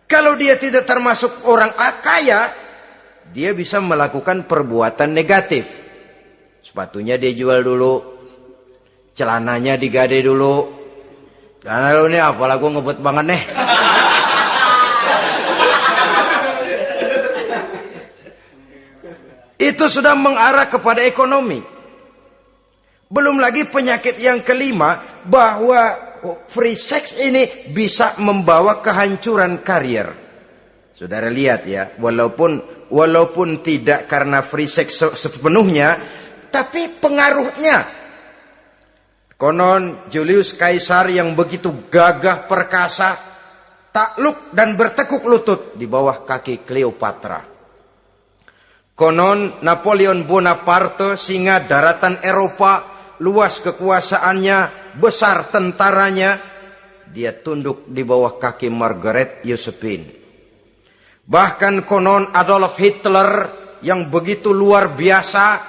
Kalau dia tidak termasuk orang kaya, dia bisa melakukan perbuatan negatif. Sepatunya dia jual dulu, celananya digade dulu. Karena lu nih apalah gue ngebut banget nih. Itu sudah mengarah kepada ekonomi. Belum lagi penyakit yang kelima, bahwa free sex ini bisa membawa kehancuran karier. Saudara lihat ya, walaupun tidak karena free sex sepenuhnya, tapi pengaruhnya. Konon Julius Caesar yang begitu gagah perkasa, takluk dan bertekuk lutut di bawah kaki Cleopatra. Konon Napoleon Bonaparte, singa daratan Eropa, luas kekuasaannya, besar tentaranya, dia tunduk di bawah kaki Margaret Josephine. Bahkan konon Adolf Hitler yang begitu luar biasa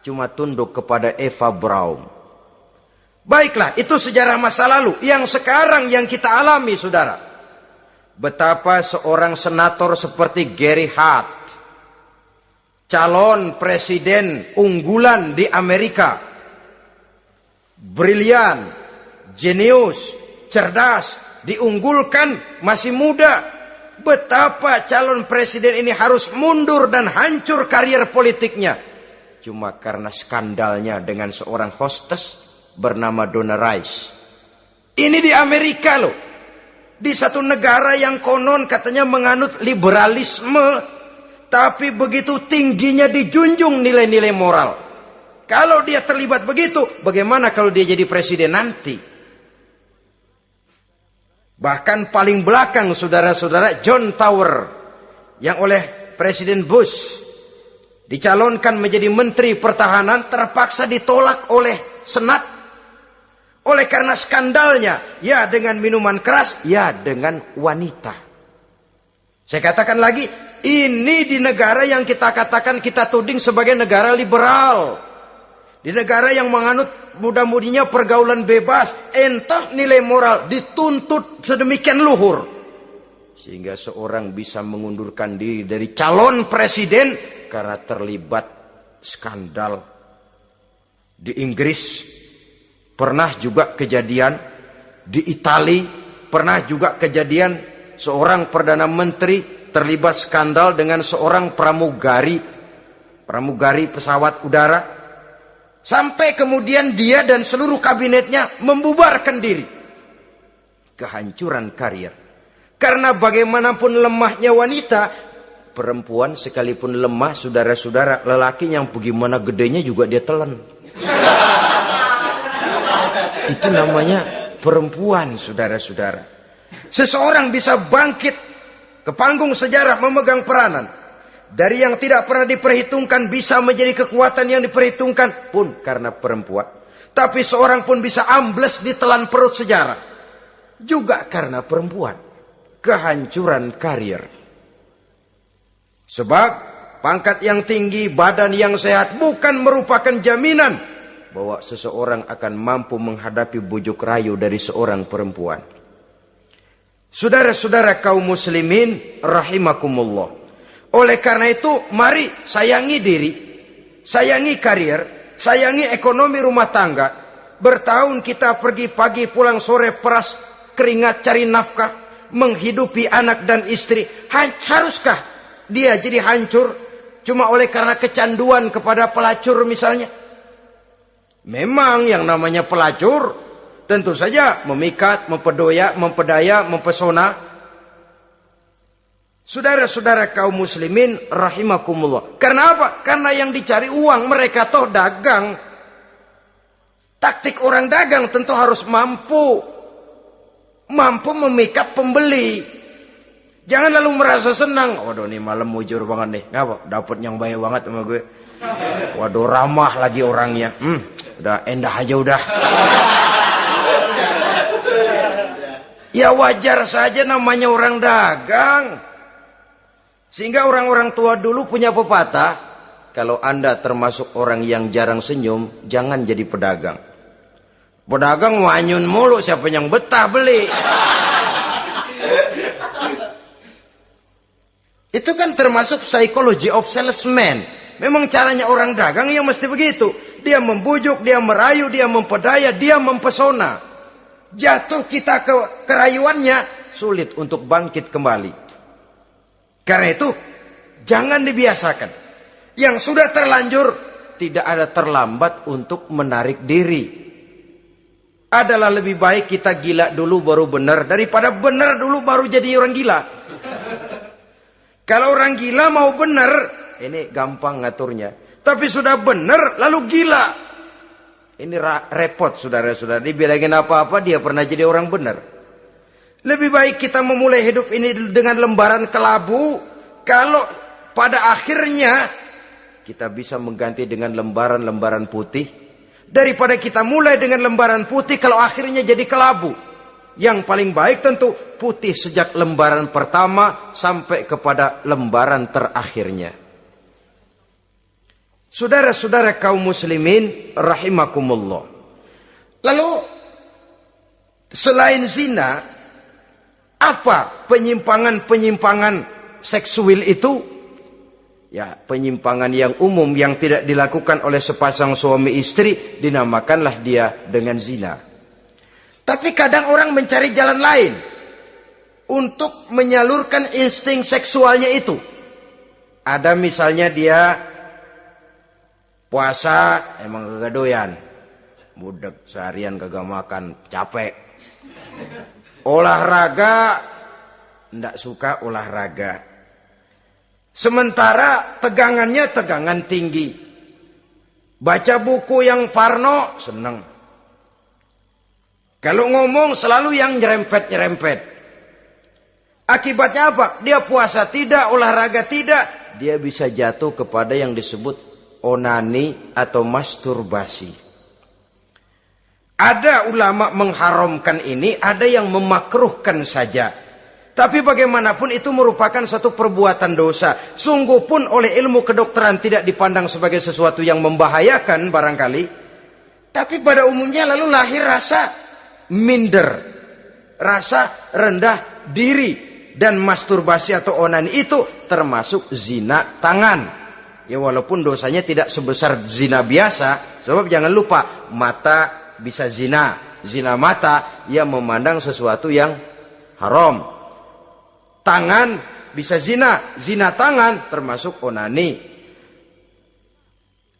cuma tunduk kepada Eva Braun. Baiklah, itu sejarah masa lalu. Yang sekarang yang kita alami, saudara, betapa seorang senator seperti Gary Hart, calon presiden unggulan di Amerika, brilian, jenius, cerdas, diunggulkan, masih muda. Betapa calon presiden ini harus mundur dan hancur karier politiknya cuma karena skandalnya dengan seorang hostess bernama Donna Rice. Ini di Amerika loh, di satu negara yang konon katanya menganut liberalisme, tapi begitu tingginya dijunjung nilai-nilai moral. Kalau dia terlibat begitu, bagaimana kalau dia jadi presiden nanti? Bahkan paling belakang, saudara-saudara, John Tower yang oleh Presiden Bush dicalonkan menjadi Menteri Pertahanan terpaksa ditolak oleh Senat. Oleh karena skandalnya, ya dengan minuman keras, ya dengan wanita. Saya katakan lagi, ini di negara yang kita katakan, kita tuding sebagai negara liberal. Di negara yang menganut mudah-mudinya pergaulan bebas, entah nilai moral dituntut sedemikian luhur, sehingga seorang bisa mengundurkan diri dari calon presiden karena terlibat skandal. Di Inggris pernah juga kejadian, di Italia pernah juga kejadian, seorang perdana menteri terlibat skandal dengan seorang pramugari pesawat udara, sampai kemudian dia dan seluruh kabinetnya membubarkan diri. Kehancuran karier. Karena bagaimanapun lemahnya wanita, perempuan sekalipun lemah, saudara-saudara, lelaki yang bagaimana gedenya juga dia telan. Itu namanya perempuan, saudara-saudara. Seseorang bisa bangkit ke panggung sejarah memegang peranan. Dari yang tidak pernah diperhitungkan bisa menjadi kekuatan yang diperhitungkan pun karena perempuan. Tapi seorang pun bisa ambles di telan perut sejarah juga karena perempuan. Kehancuran karier. Sebab pangkat yang tinggi, badan yang sehat bukan merupakan jaminan bahwa seseorang akan mampu menghadapi bujuk rayu dari seorang perempuan. Saudara-saudara kaum muslimin rahimakumullah. Oleh karena itu, mari sayangi diri, sayangi karier, sayangi ekonomi rumah tangga. Bertahun kita pergi pagi pulang sore peras keringat cari nafkah, menghidupi anak dan istri. Haruskah dia jadi hancur cuma oleh karena kecanduan kepada pelacur misalnya? Memang yang namanya pelacur tentu saja memikat, mempedaya, mempesona. Saudara-saudara kaum muslimin rahimakumullah. Karena apa? Karena yang dicari uang, mereka toh dagang. Taktik orang dagang tentu harus mampu memikat pembeli. Jangan lalu merasa senang. Waduh, nih malam mujur banget nih. Ngapa? Dapat yang baik banget sama gue. Waduh, ramah lagi orangnya. Udah endah aja udah. Ya wajar saja, namanya orang dagang. Sehingga orang-orang tua dulu punya pepatah, kalau Anda termasuk orang yang jarang senyum, jangan jadi pedagang. Pedagang wanyun mulu, siapa yang betah beli? Itu kan termasuk psychology of salesman. Memang caranya orang dagang yang mesti begitu. Dia membujuk, dia merayu, dia mempedaya, dia mempesona. Jatuh kita ke kerayuannya, sulit untuk bangkit kembali. Karena itu, jangan dibiasakan. Yang sudah terlanjur, tidak ada terlambat untuk menarik diri. Adalah lebih baik kita gila dulu baru benar, daripada benar dulu baru jadi orang gila. Kalau orang gila mau benar, ini gampang ngaturnya. Tapi sudah benar, lalu gila. Ini repot, saudara-saudara. Dibilangin apa-apa, dia pernah jadi orang benar. Lebih baik kita memulai hidup ini dengan lembaran kelabu, kalau pada akhirnya kita bisa mengganti dengan lembaran-lembaran putih, daripada kita mulai dengan lembaran putih kalau akhirnya jadi kelabu. Yang paling baik tentu putih sejak lembaran pertama sampai kepada lembaran terakhirnya. Saudara-saudara kaum muslimin rahimakumullah. Lalu selain zina, apa penyimpangan-penyimpangan seksual itu? Ya, penyimpangan yang umum yang tidak dilakukan oleh sepasang suami istri dinamakanlah dia dengan zina. Tapi kadang orang mencari jalan lain untuk menyalurkan insting seksualnya itu. Ada misalnya dia puasa emang kagak doyan, budak seharian kagak makan, capek. Olahraga ndak suka olahraga. Sementara tegangannya tegangan tinggi. Baca buku yang parno seneng. Kalau ngomong selalu yang nyerempet-nyerempet. Akibatnya apa? Dia puasa tidak, olahraga tidak. Dia bisa jatuh kepada yang disebut onani atau masturbasi. Ada ulama mengharamkan ini, ada yang memakruhkan saja. Tapi bagaimanapun itu merupakan satu perbuatan dosa. Sungguh pun oleh ilmu kedokteran tidak dipandang sebagai sesuatu yang membahayakan barangkali. Tapi pada umumnya lalu lahir rasa minder, rasa rendah diri. Dan masturbasi atau onani itu termasuk zina tangan. Ya walaupun dosanya tidak sebesar zina biasa. Sebab jangan lupa, mata bisa zina. Zina mata, ia memandang sesuatu yang haram. Tangan bisa zina. Zina tangan termasuk onani.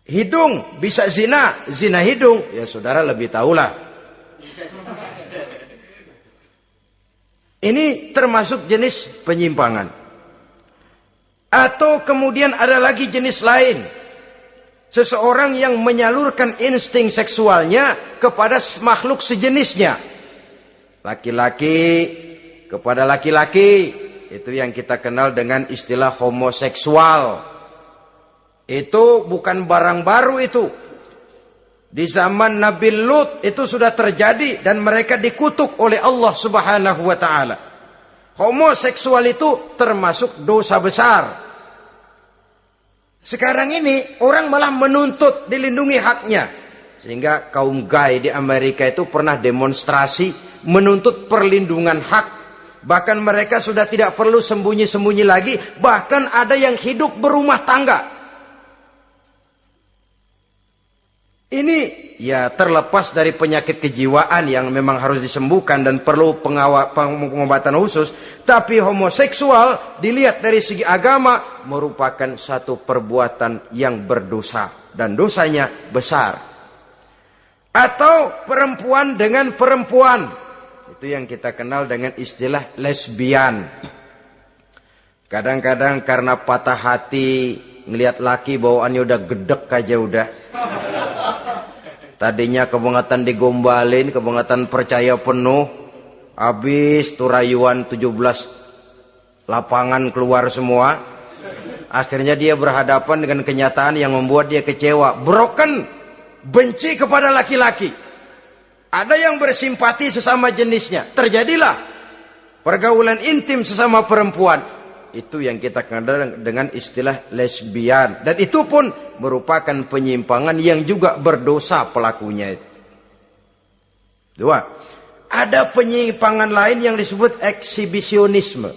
Hidung bisa zina. Zina hidung, ya saudara lebih tahulah. Ini termasuk jenis penyimpangan. Atau kemudian ada lagi jenis lain. Seseorang yang menyalurkan insting seksualnya kepada makhluk sejenisnya. Laki-laki kepada laki-laki. Itu yang kita kenal dengan istilah homoseksual. Itu bukan barang baru itu. Di zaman Nabi Lut itu sudah terjadi dan mereka dikutuk oleh Allah Subhanahu wa taala. Homoseksual itu termasuk dosa besar. Sekarang ini orang malah menuntut dilindungi haknya. Sehingga kaum gay di Amerika itu pernah demonstrasi menuntut perlindungan hak. Bahkan mereka sudah tidak perlu sembunyi-sembunyi lagi, bahkan ada yang hidup berumah tangga. Ini ya terlepas dari penyakit kejiwaan yang memang harus disembuhkan dan perlu pengobatan khusus. Tapi homoseksual dilihat dari segi agama merupakan satu perbuatan yang berdosa. Dan dosanya besar. Atau perempuan dengan perempuan. Itu yang kita kenal dengan istilah lesbian. Kadang-kadang karena patah hati ngelihat laki bawaannya udah gedek aja udah. Tadinya kebangatan digombalin, kebangatan percaya penuh. Habis turayuan 17 lapangan keluar semua. Akhirnya dia berhadapan dengan kenyataan yang membuat dia kecewa. Broken, benci kepada laki-laki. Ada yang bersimpati sesama jenisnya. Terjadilah pergaulan intim sesama perempuan. Itu yang kita kenal dengan istilah lesbian. Dan itu pun merupakan penyimpangan yang juga berdosa pelakunya itu. Dua. Ada penyimpangan lain yang disebut eksibisionisme.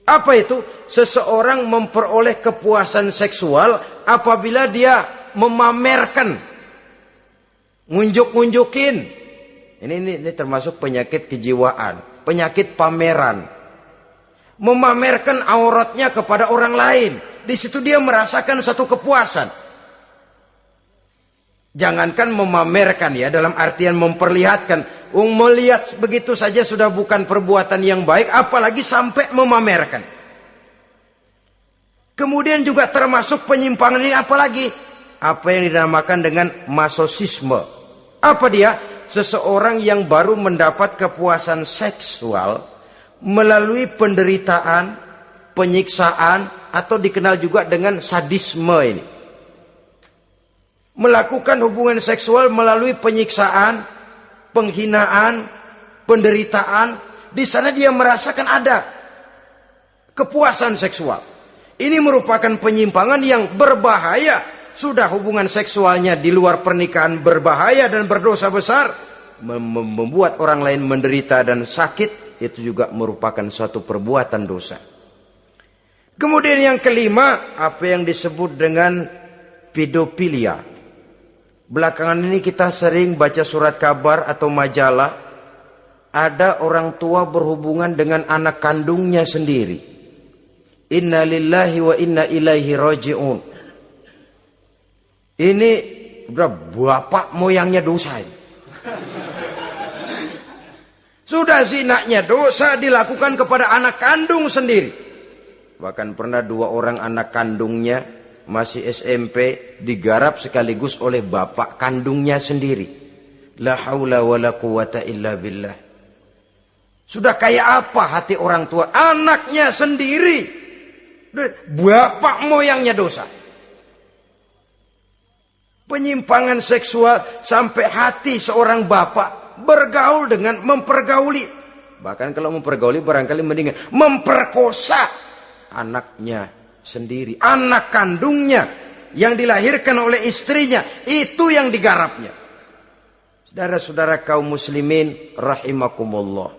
Apa itu? Seseorang memperoleh kepuasan seksual apabila dia memamerkan. Ngunjuk-ngunjukin. Ini termasuk penyakit kejiwaan. Penyakit pameran. Memamerkan auratnya kepada orang lain. Di situ dia merasakan satu kepuasan. Jangankan memamerkan ya, dalam artian memperlihatkan. Melihat begitu saja sudah bukan perbuatan yang baik, apalagi sampai memamerkan. Kemudian juga termasuk penyimpangan ini apalagi? Apa yang dinamakan dengan masochisme. Apa dia? Seseorang yang baru mendapat kepuasan seksual, melalui penderitaan, penyiksaan, atau dikenal juga dengan sadisme ini. Melakukan hubungan seksual melalui penyiksaan, penghinaan, penderitaan. Di sana dia merasakan ada kepuasan seksual. Ini merupakan penyimpangan yang berbahaya. Sudah hubungan seksualnya di luar pernikahan berbahaya dan berdosa besar. Membuat orang lain menderita dan sakit, itu juga merupakan suatu perbuatan dosa. Kemudian yang kelima, apa yang disebut dengan pedofilia. Belakangan ini kita sering baca surat kabar atau majalah, ada orang tua berhubungan dengan anak kandungnya sendiri. Inna lillahi wa inna ilaihi raji'un. Ini udah bapak moyangnya dosa ini. Sudah zinanya dosa dilakukan kepada anak kandung sendiri. Bahkan pernah 2 orang anak kandungnya masih SMP digarap sekaligus oleh bapak kandungnya sendiri. La haula wa la quwata illa billah. Sudah kayak apa hati orang tua? Anaknya sendiri. Bapak moyangnya dosa. Penyimpangan seksual sampai hati seorang bapak bergaul dengan mempergauli. Bahkan kalau mempergauli barangkali mendingan memperkosa anaknya sendiri, anak kandungnya yang dilahirkan oleh istrinya, itu yang digarapnya. Saudara-saudara kaum muslimin rahimakumullah.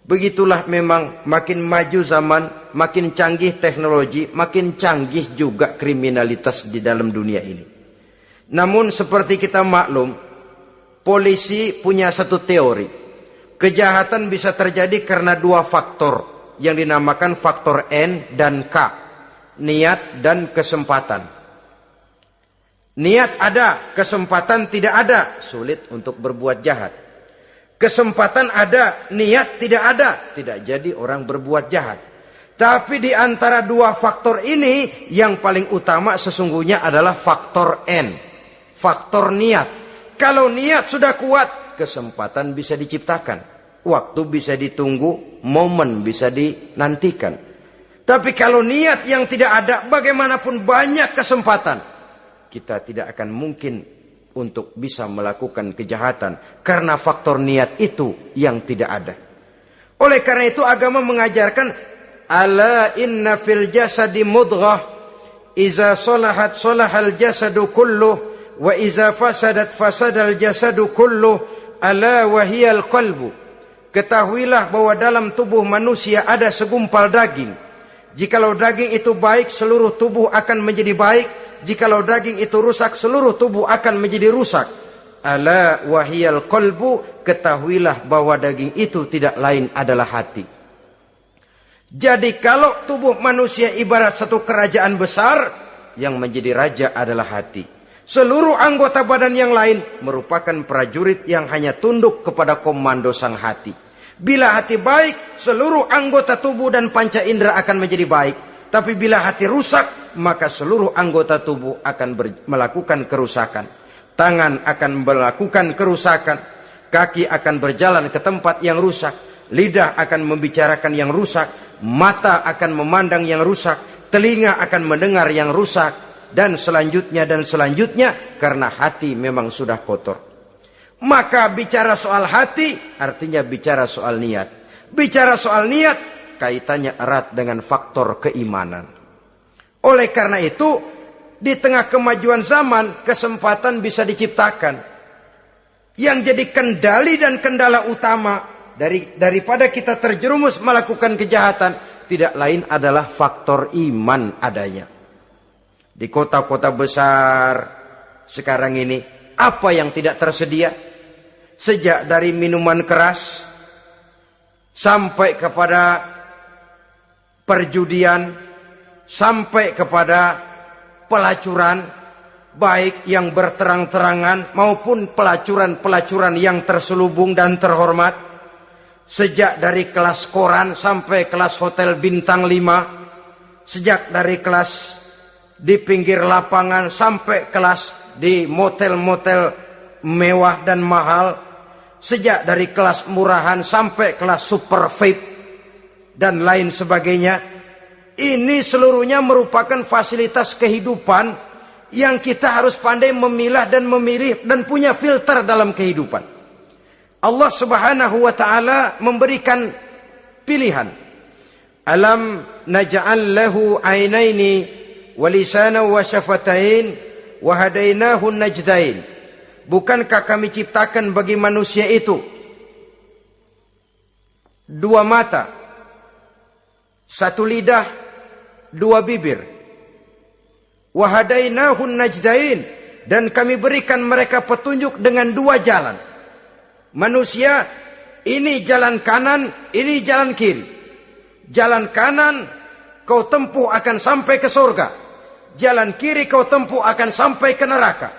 Begitulah memang makin maju zaman, makin canggih teknologi, makin canggih juga kriminalitas di dalam dunia ini. Namun seperti kita maklum, polisi punya satu teori. Kejahatan bisa terjadi karena 2 faktor yang dinamakan faktor N dan K, niat dan kesempatan. Niat ada, kesempatan tidak ada, sulit untuk berbuat jahat. Kesempatan ada, niat tidak ada, tidak jadi orang berbuat jahat. Tapi di antara 2 faktor ini, yang paling utama sesungguhnya adalah faktor N, faktor niat. Kalau niat sudah kuat, kesempatan bisa diciptakan. Waktu bisa ditunggu, momen bisa dinantikan. Tapi kalau niat yang tidak ada, bagaimanapun banyak kesempatan, kita tidak akan mungkin untuk bisa melakukan kejahatan. Karena faktor niat itu yang tidak ada. Oleh karena itu agama mengajarkan, ala inna fil jasadi mudghah, iza solahat solahal jasadu kulluh, wa iza fasadat fasadal jasadu kulluh, ala wahiyal qalbu. Ketahuilah bahwa dalam tubuh manusia ada segumpal daging. Jikalau daging itu baik, seluruh tubuh akan menjadi baik. Jikalau daging itu rusak, seluruh tubuh akan menjadi rusak. Ala wahiyal qalbu, ketahuilah bahwa daging itu tidak lain adalah hati. Jadi kalau tubuh manusia ibarat satu kerajaan besar, yang menjadi raja adalah hati. Seluruh anggota badan yang lain merupakan prajurit yang hanya tunduk kepada komando sang hati. Bila hati baik, seluruh anggota tubuh dan panca indera akan menjadi baik. Tapi bila hati rusak, maka seluruh anggota tubuh akan melakukan kerusakan. Tangan akan melakukan kerusakan. Kaki akan berjalan ke tempat yang rusak. Lidah akan membicarakan yang rusak. Mata akan memandang yang rusak. Telinga akan mendengar yang rusak. Dan selanjutnya karena hati memang sudah kotor. Maka bicara soal hati artinya bicara soal niat. Bicara soal niat kaitannya erat dengan faktor keimanan. Oleh karena itu di tengah kemajuan zaman kesempatan bisa diciptakan. Yang jadi kendali dan kendala utama daripada kita terjerumus melakukan kejahatan tidak lain adalah faktor iman adanya. Di kota-kota besar sekarang ini, apa yang tidak tersedia? Sejak dari minuman keras, sampai kepada perjudian, sampai kepada pelacuran, baik yang berterang-terangan maupun pelacuran-pelacuran yang terselubung dan terhormat. Sejak dari kelas koran sampai kelas hotel bintang 5, sejak dari kelas di pinggir lapangan sampai kelas di motel-motel mewah dan mahal, sejak dari kelas murahan sampai kelas super VIP, dan lain sebagainya. Ini seluruhnya merupakan fasilitas kehidupan yang kita harus pandai memilah dan memilih dan punya filter dalam kehidupan. Allah Subhanahu wa taala memberikan pilihan. Alam naj'al lahu 'ainaini wa lisanan wa syafatain wa hadainahu najdain. Bukankah kami ciptakan bagi manusia itu dua mata, satu lidah, dua bibir. Wa hadainahu najdain, dan kami berikan mereka petunjuk dengan dua jalan. Manusia, ini jalan kanan, ini jalan kiri. Jalan kanan kau tempuh akan sampai ke surga. Jalan kiri kau tempuh akan sampai ke neraka.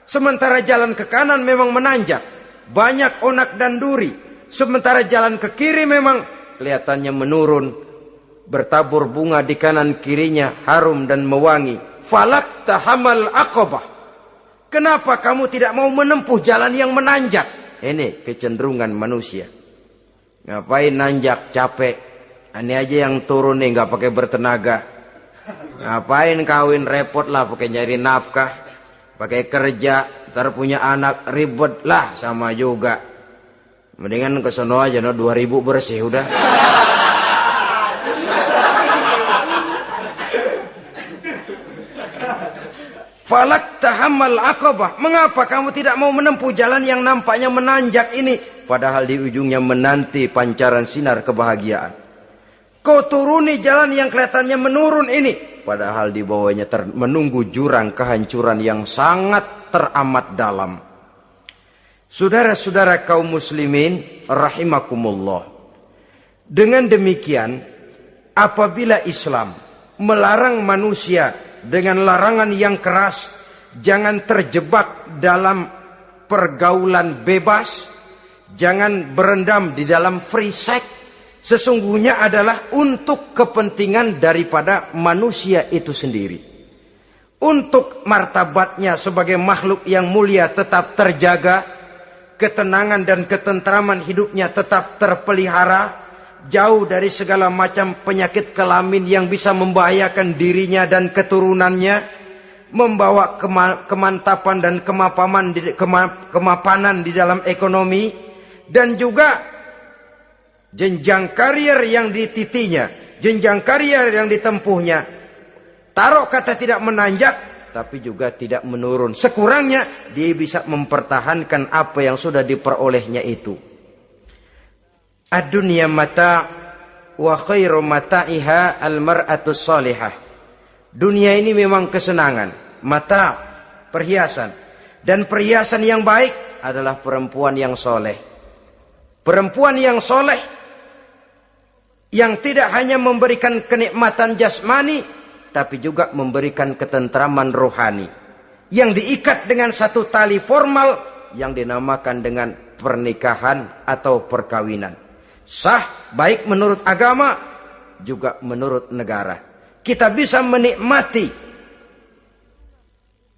Sementara jalan ke kanan memang menanjak, banyak onak dan duri. Sementara jalan ke kiri memang kelihatannya menurun, bertabur bunga di kanan kirinya, harum dan mewangi. Falak tahamal aqabah. Kenapa kamu tidak mau menempuh jalan yang menanjak? Ini kecenderungan manusia. Ngapain nanjak, capek. Ini aja yang turun nih nggak pakai bertenaga. Ngapain kawin, repot lah pakai nyari nafkah, pakai kerja, ntar punya anak ribet lah, sama juga. Mendingan ke sono aja, no 2000 bersih udah. Falak tahammal aqabah. Mengapa kamu tidak mau menempuh jalan yang nampaknya menanjak ini, padahal di ujungnya menanti pancaran sinar kebahagiaan? Kau turuni jalan yang kelihatannya menurun ini, padahal di bawahnya menunggu jurang kehancuran yang sangat teramat dalam. Saudara-saudara kaum muslimin rahimakumullah. Dengan demikian, apabila Islam melarang manusia dengan larangan yang keras, jangan terjebak dalam pergaulan bebas, jangan berendam di dalam free sex, sesungguhnya adalah untuk kepentingan daripada manusia itu sendiri. Untuk martabatnya sebagai makhluk yang mulia tetap terjaga, ketenangan dan ketentraman hidupnya tetap terpelihara, jauh dari segala macam penyakit kelamin yang bisa membahayakan dirinya dan keturunannya, membawa kemantapan dan kemapanan di dalam ekonomi, dan juga jenjang karier yang dititinya, jenjang karier yang ditempuhnya. Taruh kata tidak menanjak, tapi juga tidak menurun. Sekurangnya dia bisa mempertahankan apa yang sudah diperolehnya itu. Ad-dunya mata' wa khairu mata'iha al-mar'atus salihah. Dunia ini memang kesenangan, mata', perhiasan. Dan perhiasan yang baik adalah perempuan yang soleh. Perempuan yang soleh yang tidak hanya memberikan kenikmatan jasmani, tapi juga memberikan ketentraman rohani, yang diikat dengan satu tali formal yang dinamakan dengan pernikahan atau perkawinan. Sah baik menurut agama juga menurut negara. Kita bisa menikmati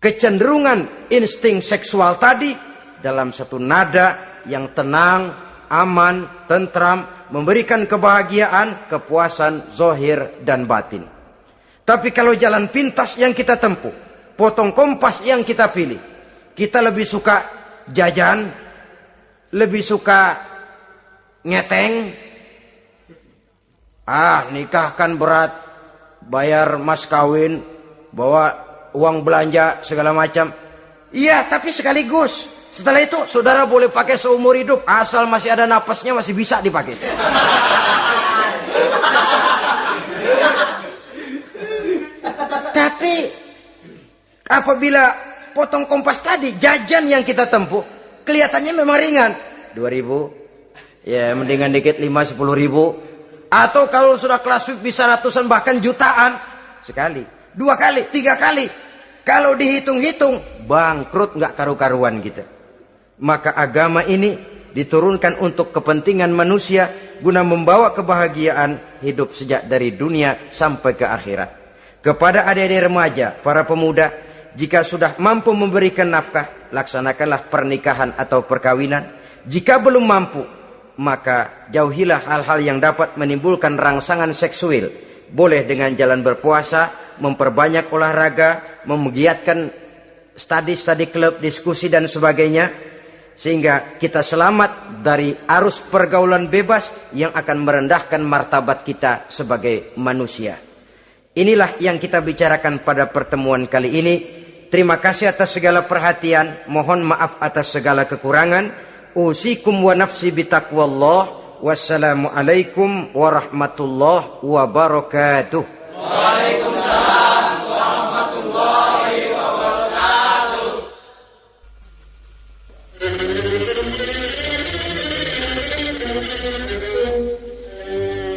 kecenderungan insting seksual tadi dalam satu nada yang tenang, aman, tentram, memberikan kebahagiaan, kepuasan zahir dan batin. Tapi kalau jalan pintas yang kita tempuh, potong kompas yang kita pilih, kita lebih suka jajan, lebih suka ngeteng. Nikah kan berat, bayar mas kawin, bawa uang belanja segala macam. Iya, tapi sekaligus. Setelah itu saudara boleh pakai seumur hidup, asal masih ada napasnya masih bisa dipakai. Tapi apabila potong kompas tadi, jajan yang kita tempuh kelihatannya memang ringan, 2000, ya mendingan dikit 5-10 ribu. Atau kalau sudah kelas VIP bisa ratusan bahkan jutaan, sekali, 2 kali, 3 kali. Kalau dihitung-hitung bangkrut nggak karu-karuan kita. Maka agama ini diturunkan untuk kepentingan manusia guna membawa kebahagiaan hidup sejak dari dunia sampai ke akhirat. Kepada adik-adik remaja, para pemuda, jika sudah mampu memberikan nafkah, laksanakanlah pernikahan atau perkawinan. Jika belum mampu, maka jauhilah hal-hal yang dapat menimbulkan rangsangan seksual. Boleh dengan jalan berpuasa, memperbanyak olahraga, menggiatkan studi klub, diskusi dan sebagainya, sehingga kita selamat dari arus pergaulan bebas yang akan merendahkan martabat kita sebagai manusia. Inilah yang kita bicarakan pada pertemuan kali ini. Terima kasih atas segala perhatian, mohon maaf atas segala kekurangan. Usikum wa nafsi bitaqwallah. Wassalamualaikum warahmatullahi wabarakatuh.